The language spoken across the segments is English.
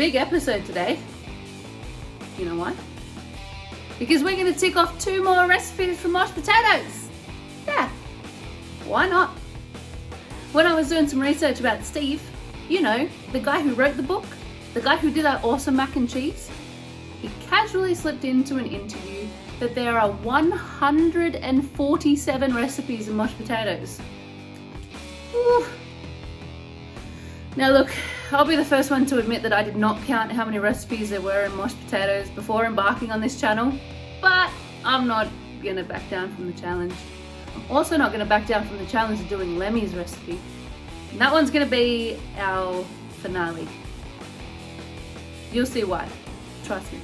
big episode today. You know why? Because we're going to tick off 2 more recipes for mashed potatoes. Yeah, why not? When I was doing some research about Steve, you know, the guy who wrote the book, the guy who did that awesome mac and cheese, he casually slipped into an interview that there are 147 recipes of mashed potatoes. Ooh. Now look, I'll be the first one to admit that I did not count how many recipes there were in mashed potatoes before embarking on this channel, but I'm not gonna back down from the challenge. I'm also not gonna back down from the challenge of doing Lemmy's recipe. And that one's gonna be our finale. You'll see why, trust me.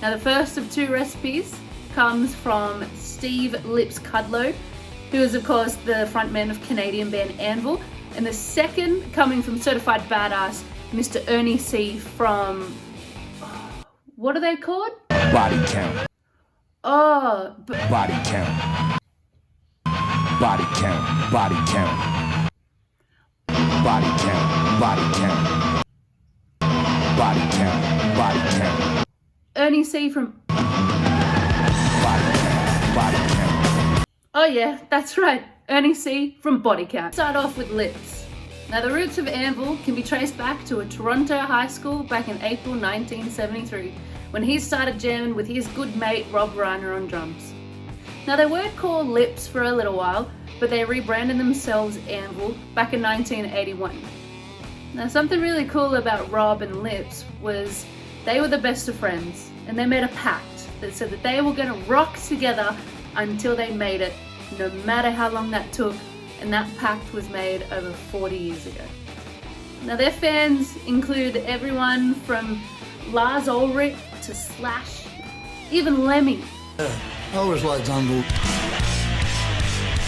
Now the first of 2 recipes comes from Steve Lips Kudlow, who is of course the frontman of Canadian band Anvil, and the second coming from certified badass Mr. Ernie C from, what are they called? Body count. Oh, body count. Body count. Body count. Body count. Body count. Body count. Body count. Ernie C from Body count. Body count. Oh yeah, that's right, Ernie C from Body Count. Start off with Lips. Now the roots of Anvil can be traced back to a Toronto high school back in April 1973 when he started jamming with his good mate Robb Reiner on drums. Now they weren't called Lips for a little while, but they rebranded themselves Anvil back in 1981. Now something really cool about Robb and Lips was they were the best of friends, and they made a pact that said that they were going to rock together until they made it, no matter how long that took, and that pact was made over 40 years ago. Now their fans include everyone from Lars Ulrich to Slash, even Lemmy. Yeah, I always liked Anvil.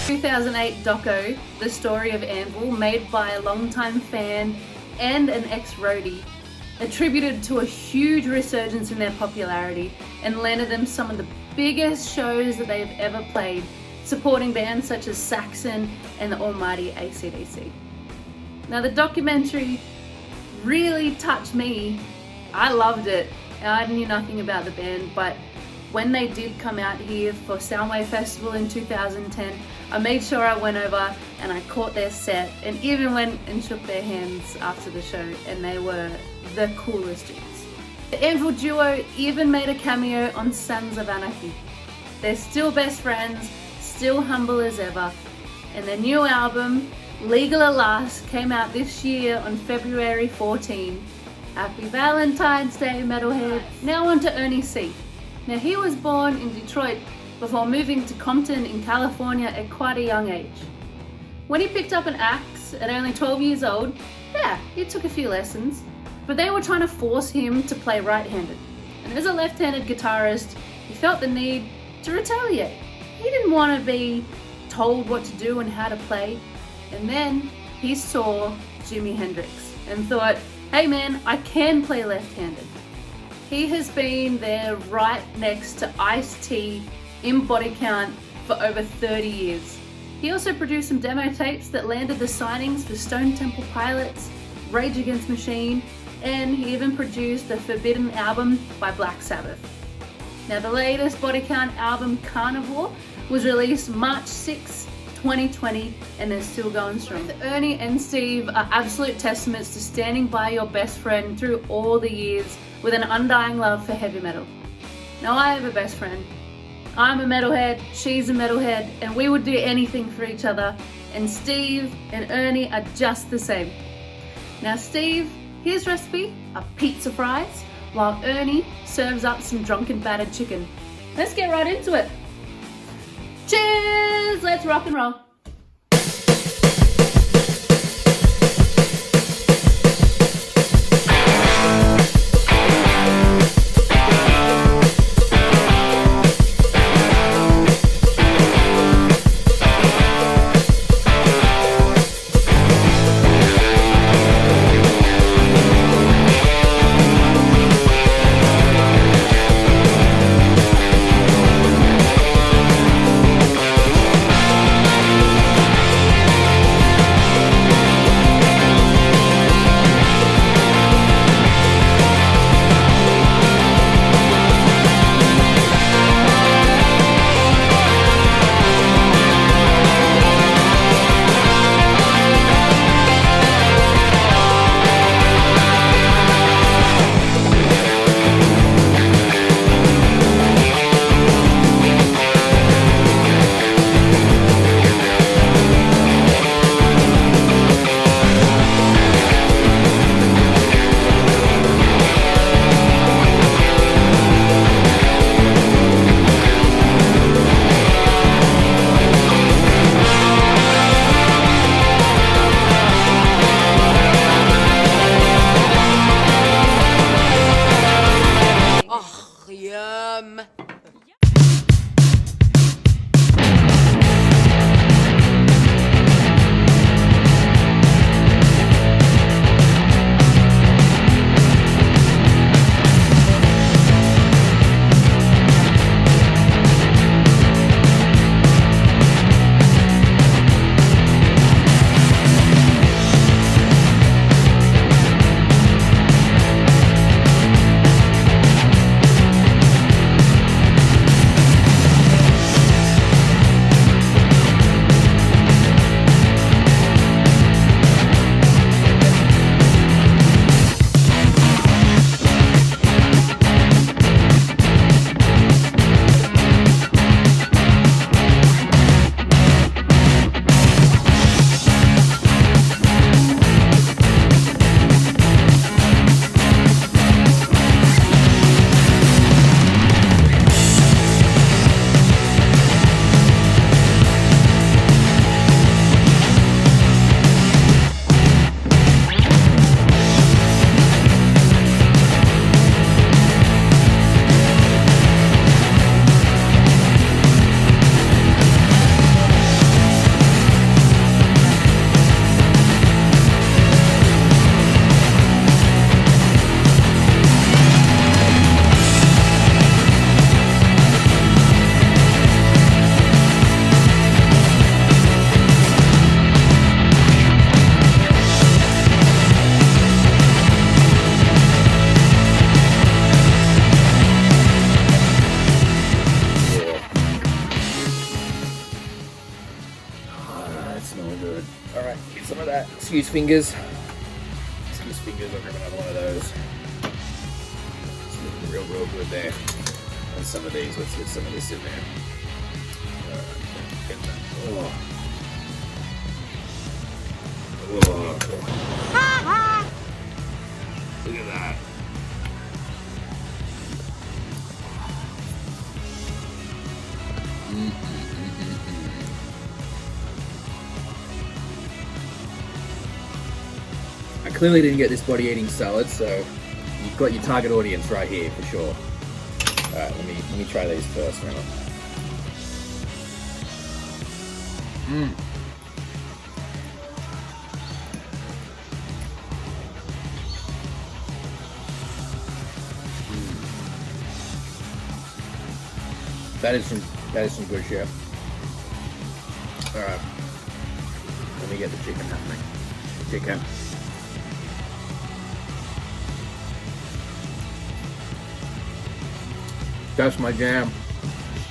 2008 doco, The Story of Anvil, made by a longtime fan and an ex-roadie, attributed to a huge resurgence in their popularity and landed them some of the biggest shows that they have ever played, supporting bands such as Saxon and the almighty AC/DC. Now the documentary really touched me. I loved it. I knew nothing about the band, but when they did come out here for Soundwave Festival in 2010, I made sure I went over and I caught their set and even went and shook their hands after the show, and they were the coolest dudes. The Anvil duo even made a cameo on Sons of Anarchy. They're still best friends, still humble as ever, and their new album, Legal at Last, came out this year on February 14. Happy Valentine's Day, metalheads. Now on to Ernie C. Now he was born in Detroit before moving to Compton in California at quite a young age. When he picked up an axe at only 12 years old, yeah, he took a few lessons, but they were trying to force him to play right-handed. And as a left-handed guitarist, he felt the need to retaliate. He didn't want to be told what to do and how to play. And then he saw Jimi Hendrix and thought, hey man, I can play left-handed. He has been there right next to Ice-T in Body Count for over 30 years. He also produced some demo tapes that landed the signings for Stone Temple Pilots, Rage Against Machine, and he even produced the Forbidden album by Black Sabbath. Now the latest Body Count album, Carnivore, was released March 6, 2020, and they're still going strong. Ernie and Steve are absolute testaments to standing by your best friend through all the years with an undying love for heavy metal. Now I have a best friend. I'm a metalhead, she's a metalhead, and we would do anything for each other, and Steve and Ernie are just the same. Now Steve, his recipe are pizza fries, while Ernie serves up some drunken battered chicken. Let's get right into it. Cheers! Let's rock and roll. that. Excuse fingers. Excuse fingers, I'll grab another one of those. It's looking real, real good there. And some of these, let's get some of this in there. Get that. Oh. Oh. Look at that. I clearly didn't get this body eating salad, so you've got your target audience right here for sure. Alright, let me try these first. Hang on. That is some good shit. Alright. Let me get the chicken happening. Chicken. That's my jam.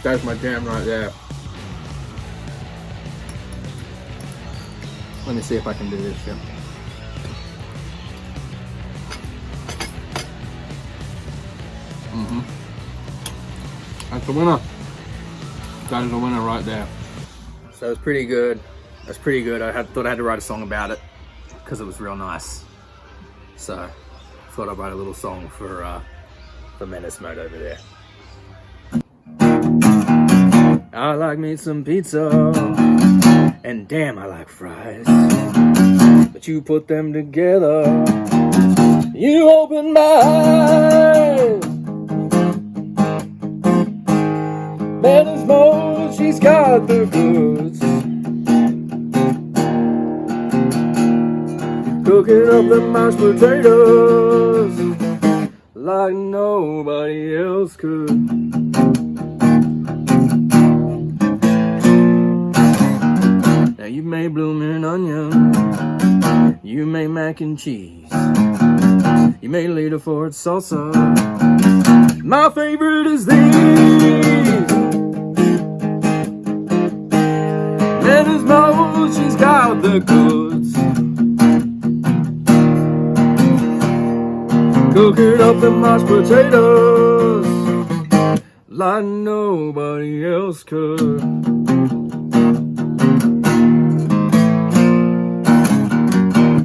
That's my jam right there. Let me see if I can do this shit. That's the winner. That is the winner right there. So it's pretty good. That's pretty good. Thought I had to write a song about it because it was real nice. So thought I'd write a little song for Menace Mode over there. I like me some pizza, and damn, I like fries. But you put them together, you open my eyes. Menace Mode, she's got the goods. Cooking up the mashed potatoes like nobody else could. Now you made blooming onion, you made mac and cheese, you made later for its salsa. My favorite is these. Menace Mode, she's got the goods. Cooking up the mashed potatoes like nobody else could.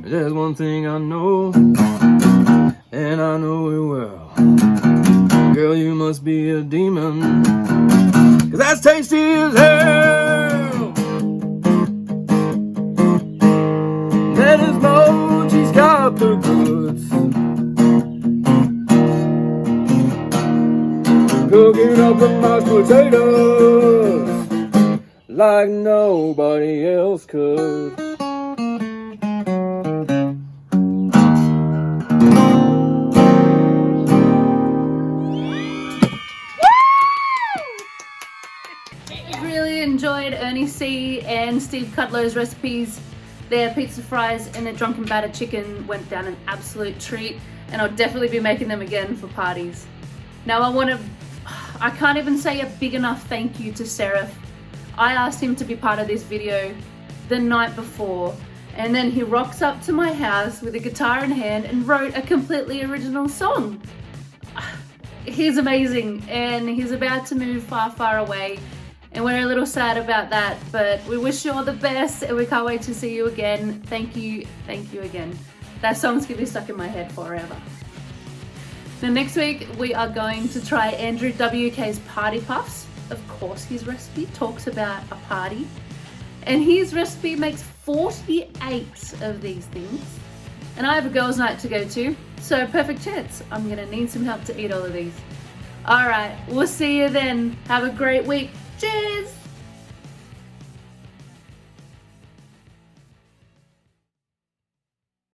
There's one thing I know, and I know it well. Girl, you must be a demon, 'cause that's tasty as hell. Menace Mode, she's got the goods. Cooking up the mashed potatoes like nobody else could. Enjoyed Ernie C and Steve Kudlow's recipes. Their pizza fries and their drunken battered chicken went down an absolute treat, and I'll definitely be making them again for parties. Now I can't even say a big enough thank you to Seraph. I asked him to be part of this video the night before, and then he rocks up to my house with a guitar in hand and wrote a completely original song. He's amazing, and he's about to move far, far away. And we're a little sad about that, but we wish you all the best and we can't wait to see you again. Thank you again. That song's gonna be stuck in my head forever. Now next week we are going to try Andrew WK's Party Puffs. Of course his recipe talks about a party. And his recipe makes 48 of these things. And I have a girls' night to go to, so perfect chance. I'm gonna need some help to eat all of these. All right, we'll see you then. Have a great week. Cheers!